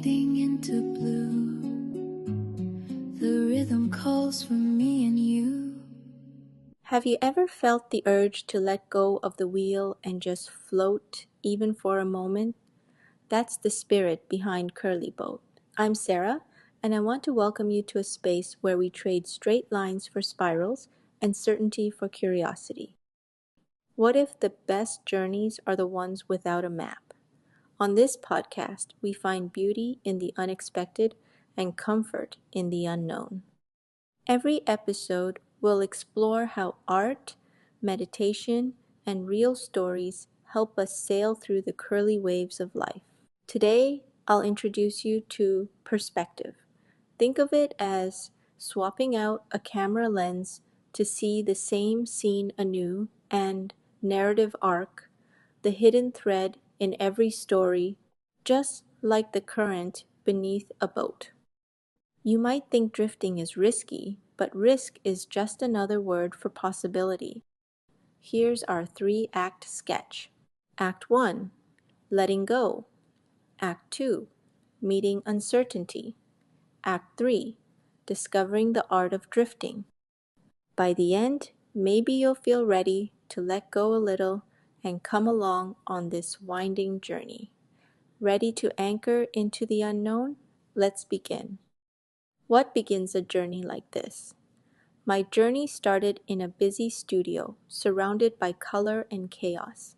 fading into blue. The rhythm calls for me and you. Have you ever felt the urge to let go of the wheel and just float, even for a moment? That's the spirit behind Curly Boat. I'm Sara, and I want to welcome you to a space where we trade straight lines for spirals and certainty for curiosity. What if the best journeys are the ones without a map? On this podcast, we find beauty in the unexpected and comfort in the unknown. Every episode will explore how art, meditation, and real stories help us sail through the curly waves of life. Today, I'll introduce you to perspective. Think of it as swapping out a camera lens to see the same scene anew, and narrative arc, the hidden thread in every story, just like the current beneath a boat. You might think drifting is risky, but risk is just another word for possibility. Here's our 3-act sketch. Act 1, letting go. Act 2, meeting uncertainty. Act 3, discovering the art of drifting. By the end, maybe you'll feel ready to let go a little and come along on this winding journey. Ready to anchor into the unknown? Let's begin. What begins a journey like this? My journey started in a busy studio, surrounded by color and chaos,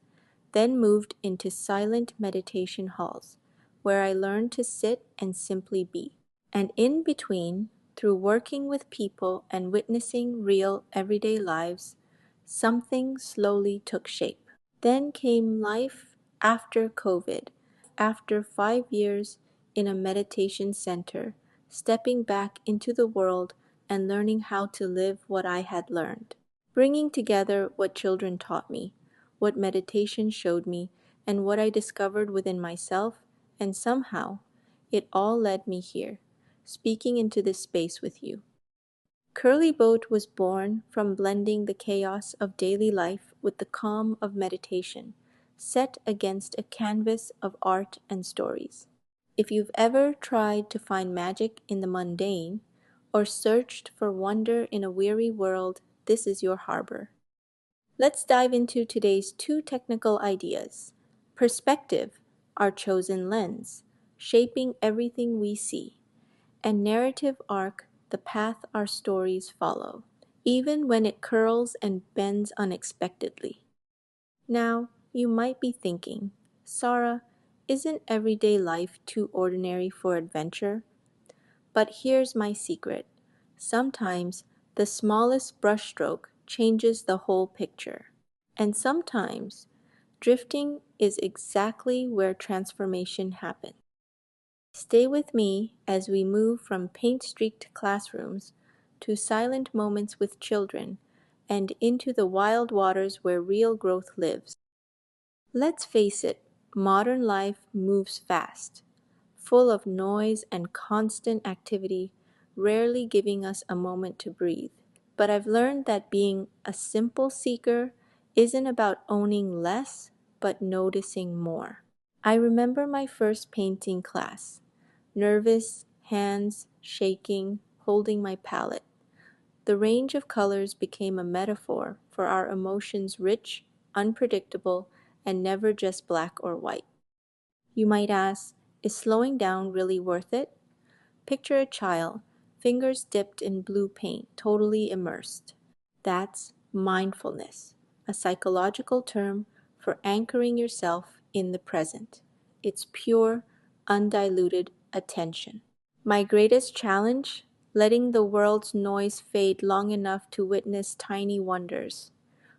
then moved into silent meditation halls, where I learned to sit and simply be. And in between, through working with people and witnessing real everyday lives, something slowly took shape. Then came life after COVID, after 5 years in a meditation center, stepping back into the world and learning how to live what I had learned. Bringing together what children taught me, what meditation showed me, and what I discovered within myself, and somehow, it all led me here, speaking into this space with you. Curly Boat was born from blending the chaos of daily life with the calm of meditation, set against a canvas of art and stories. If you've ever tried to find magic in the mundane, or searched for wonder in a weary world, this is your harbor. Let's dive into today's 2 technical ideas. Perspective, our chosen lens, shaping everything we see, and narrative arc, the path our stories follow, even when it curls and bends unexpectedly. Now, you might be thinking, Sara, isn't everyday life too ordinary for adventure? But here's my secret. Sometimes the smallest brushstroke changes the whole picture. And sometimes drifting is exactly where transformation happens. Stay with me as we move from paint-streaked classrooms to silent moments with children and into the wild waters where real growth lives. Let's face it, modern life moves fast, full of noise and constant activity, rarely giving us a moment to breathe. But I've learned that being a simple seeker isn't about owning less, but noticing more. I remember my first painting class. Nervous, hands shaking, holding my palette. The range of colors became a metaphor for our emotions, rich, unpredictable, and never just black or white. You might ask, is slowing down really worth it? Picture a child, fingers dipped in blue paint, totally immersed. That's mindfulness, a psychological term for anchoring yourself in the present. It's pure, undiluted attention. My greatest challenge? Letting the world's noise fade long enough to witness tiny wonders.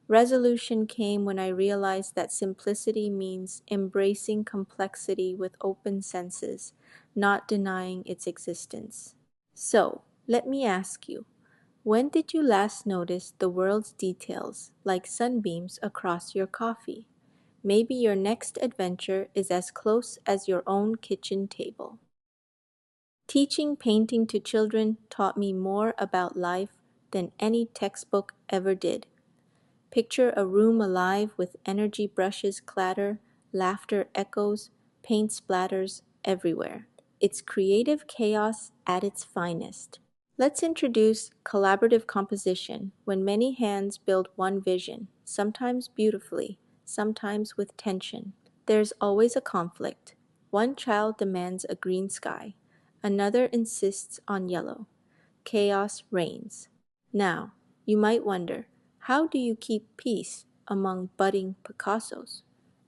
Resolution came when I realized that simplicity means embracing complexity with open senses, not denying its existence. So, let me ask you, when did you last notice the world's details like sunbeams across your coffee? Maybe your next adventure is as close as your own kitchen table. Teaching painting to children taught me more about life than any textbook ever did. Picture a room alive with energy brushes clatter, laughter echoes, paint splatters everywhere. It's creative chaos at its finest. Let's introduce collaborative composition, when many hands build one vision, sometimes beautifully, sometimes with tension. There's always a conflict. One child demands a green sky, another insists on yellow. Chaos reigns. Now, you might wonder, how do you keep peace among budding Picassos?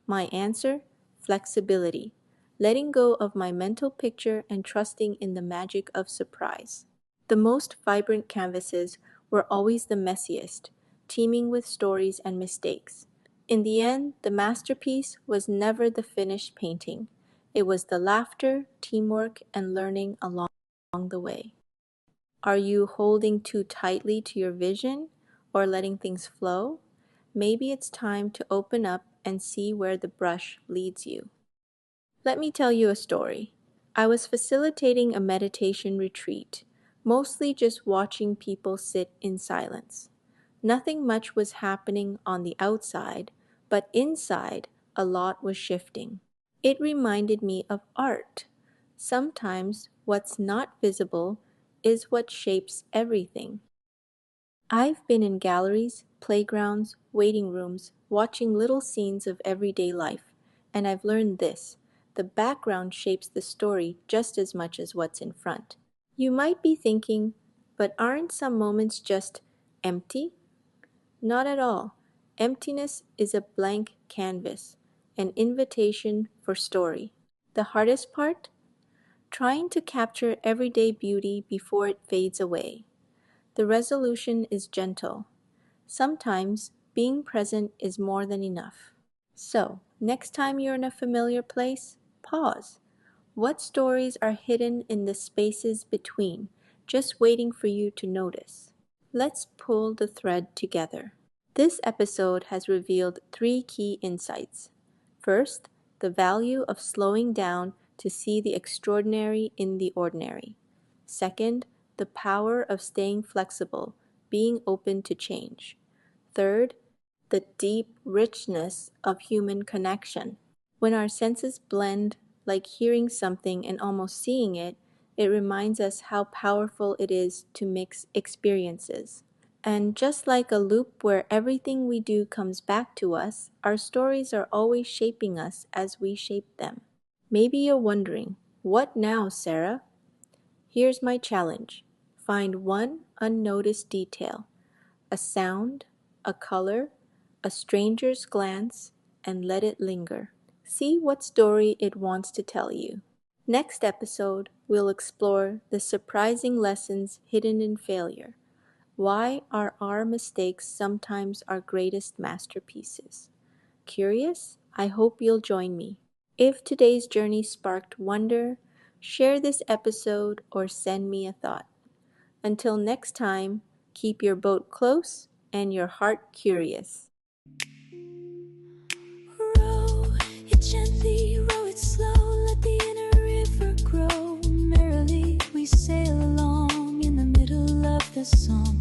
My answer: flexibility, letting go of my mental picture and trusting in the magic of surprise. The most vibrant canvases were always the messiest, teeming with stories and mistakes. In the end, the masterpiece was never the finished painting. It was the laughter, teamwork, and learning along the way. Are you holding too tightly to your vision or letting things flow? Maybe it's time to open up and see where the brush leads you. Let me tell you a story. I was facilitating a meditation retreat, mostly just watching people sit in silence. Nothing much was happening on the outside, but inside, a lot was shifting. It reminded me of art. Sometimes what's not visible is what shapes everything. I've been in galleries, playgrounds, waiting rooms, watching little scenes of everyday life, and I've learned this: the background shapes the story just as much as what's in front. You might be thinking, but aren't some moments just empty? Not at all. Emptiness is a blank canvas, an invitation for story. The hardest part? Trying to capture everyday beauty before it fades away. The resolution is gentle. Sometimes being present is more than enough. So, next time you're in a familiar place, pause. What stories are hidden in the spaces between, just waiting for you to notice? Let's pull the thread together. This episode has revealed 3 key insights. First, the value of slowing down to see the extraordinary in the ordinary. Second, the power of staying flexible, being open to change. Third, the deep richness of human connection. When our senses blend, like hearing something and almost seeing it, it reminds us how powerful it is to mix experiences. And just like a loop where everything we do comes back to us, our stories are always shaping us as we shape them. Maybe you're wondering, what now, Sara? Here's my challenge. Find one unnoticed detail, a sound, a color, a stranger's glance, and let it linger. See what story it wants to tell you. Next episode, we'll explore the surprising lessons hidden in failure. Why are our mistakes sometimes our greatest masterpieces? Curious? I hope you'll join me. If today's journey sparked wonder, share this episode or send me a thought. Until next time, keep your boat close and your heart curious. Row it gently, row it slow, let the inner river grow. Merrily we sail along in the middle of the song.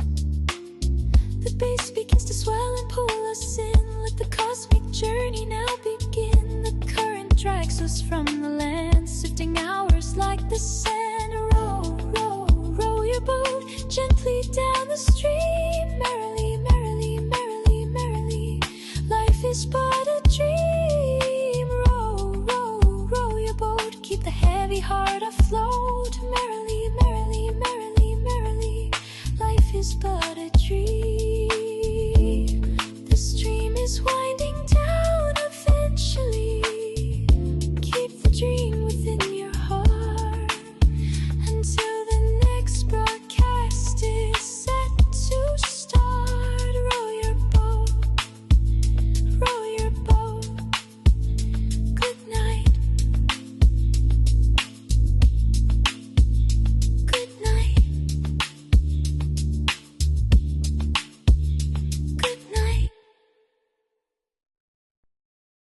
The bass begins to swell and pull us in. Let the cosmic journey now begin. The current drags us from the land, sifting out